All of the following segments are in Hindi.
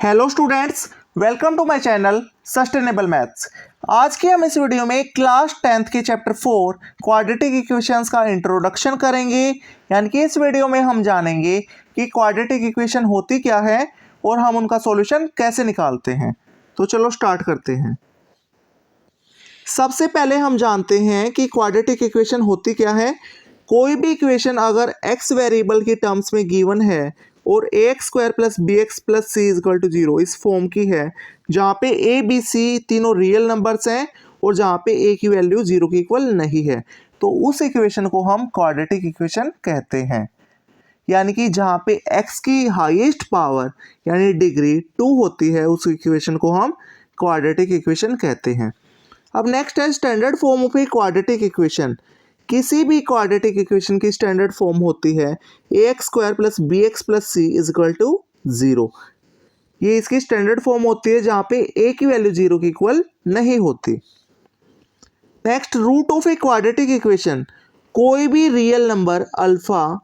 Hello students, welcome to my channel sustainable maths. आज की हम इस वीडियो में क्लास 10th के चैप्टर 4 क्वाड्रेटिक इक्वेशंस का इंट्रोडक्शन करेंगे। यानी कि इस वीडियो में हम जानेंगे कि क्वाड्रेटिक इक्वेशन होती क्या है और हम उनका सॉल्यूशन कैसे निकालते हैं। तो चलो स्टार्ट करते हैं। सबसे पहले हम जानते हैं कि क्वाड्रेटिक इक्वेशन होती क्या है। कोई भी इक्वेशन अगर x वेरिएबल की टर्म्स में गिवन है और ax² plus bx plus c is equal to 0 इस फॉर्म की है, जहाँ पे a b c तीनों रियल नंबर्स हैं और जहाँ पे a की वैल्यू 0 के इक्वल नहीं है, तो उस इक्वेशन को हम क्वाड्रेटिक इक्वेशन कहते हैं। यानी कि जहाँ पे x की हाईएस्ट पावर यानी डिग्री 2 होती है, उस इक्वेशन को हम क्वाड्रेटिक इक्वेशन कहते हैं। अब नेक्स्ट है standard form of a quadratic equation. किसी भी क्वाड्रेटिक इक्वेशन की स्टैंडर्ड फॉर्म होती है ax² plus bx plus c is equal to 0। ये इसकी स्टैंडर्ड फॉर्म होती है जहाँ पे a की वैल्यू 0 के इक्वल नहीं होती। Next, root of a quadratic equation. कोई भी रियल नंबर अल्फा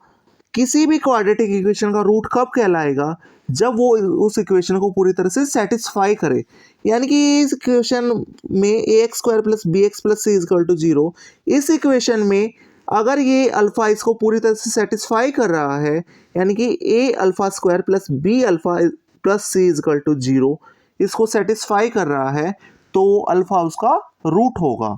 किसी भी क्वाड्रेटिक इक्वेशन का रूट कब कहलाएगा? जब वो उस इक्वेशन को पूरी तरह से सेटिस्फाई करे। यानी कि इस इक्वेशन में ax² plus bx plus c is equal to 0, इस इक्वेशन में अगर ये अल्फा इसको पूरी तरह से सेटिस्फाई कर रहा है, यानी कि a alpha plus b alpha plus c is equal to 0 इसको सेटिस्फाई कर रहा है, तो अल्फा उसका रूट होगा।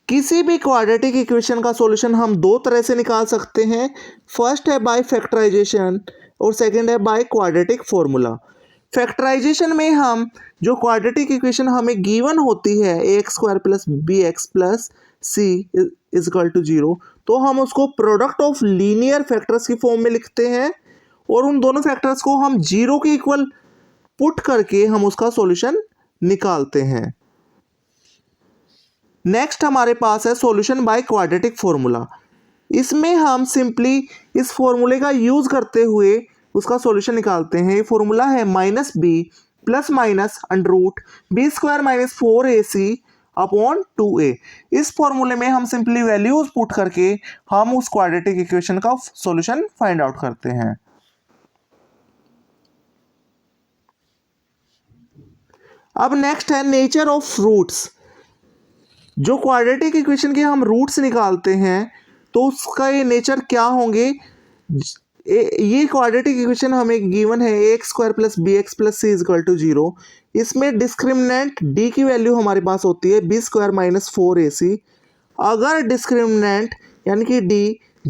किसी भी क्वाड्रेटिक इक्वेशन का सॉल्यूशन हम दो तरह से निकाल सकते हैं। फर्स्ट है बाय फैक्टराइजेशन और सेकंड है बाय क्वाड्रेटिक फॉर्मूला। फैक्टराइजेशन में हम जो क्वाड्रेटिक इक्वेशन हमें गिवन होती है ax² plus bx plus c is equal to 0, तो हम उसको प्रोडक्ट ऑफ लीनियर फैक्टर्स की फॉर्म में लिखते हैं और उन दोनों फैक्टर्स को हम 0 के इक्वल पुट करके हम उसका सॉल्यूशन निकालते हैं। नेक्स्ट हमारे पास है सॉल्यूशन बाय क्वाड्रेटिक फॉर्मूला। इसमें हम सिंपली इस फॉर्मूले का यूज करते हुए उसका सॉल्यूशन निकालते हैं। ये फॉर्मूला है -b plus minus √b² minus 4ac upon 2a। इस फॉर्मूले में हम सिंपली वैल्यूज पुट करके हम उस क्वाड्रेटिक इक्वेशन का सॉल्यूशन फाइंड आउट करते हैं। अब नेक्स्ट है नेचर ऑफ रूट्स। जो क्वाड्रेटिक इक्वेशन के हम रूट्स निकालते हैं तो उसका ये नेचर क्या होंगे। ये क्वाड्रेटिक इक्वेशन हमें गिवन है ax² plus bx plus c is equal to 0। इसमें डिस्क्रिमिनेंट d की वैल्यू हमारे पास होती है b² माइनस 4ac। अगर डिस्क्रिमिनेंट यानी कि d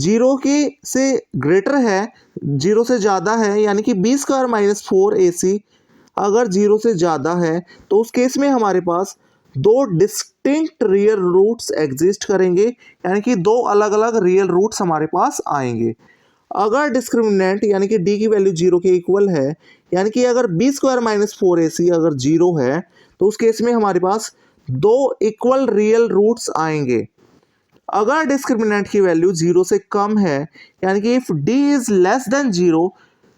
0 के से ग्रेटर है, 0 से ज़्यादा है, यानी कि b² माइनस 4ac अगर 0 से ज़्यादा है, तो उस केस में हमारे पास दो डिस्टिंक्ट रियल रूट्स एग्जिस्ट करेंगे, यानी कि दो अलग अलग रियल रूट्स हमारे पास आएंगे। अगर डिस्क्रिमिनेंट यानी कि d की वैल्यू 0 के इक्वल है, यानी कि अगर b² माइनस 4ac अगर 0 है, तो उस केस में हमारे पास दो इक्वल रियल रूट्स आएंगे। अगर डिस्क्रिमिनेंट की वैल्यू 0 से कम है, यानी कि if d is less than 0,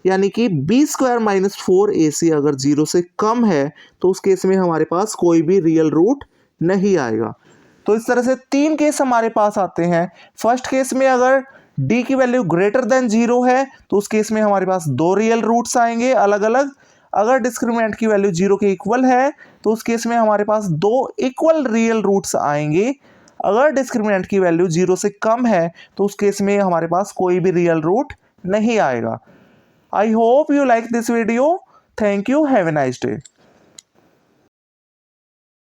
यानी कि b² माइनस 4ac अगर 0 से कम है, तो उस केस में हमारे पास कोई भी रियल रूट नहीं आएगा। तो इस तरह से तीन केस हमारे पास आते हैं। फर्स्ट केस में अगर d की वैल्यू ग्रेटर देन 0 है, तो उस केस में हमारे पास दो रियल रूट्स आएंगे अलग अलग। अगर डिस्क्रिमिनेंट की वैल्यू 0 के इक्वल है, तो उस केस में हमारे पास दो इक्वल रियल रूट्स आएंगे। अगर डिस्क्रिमिनेंट की वैल्यू 0 से कम है, तो उस केस में हमारे पास कोई भी रियल रूट नहीं आएगा। I hope you like this video. Thank you. Have a nice day.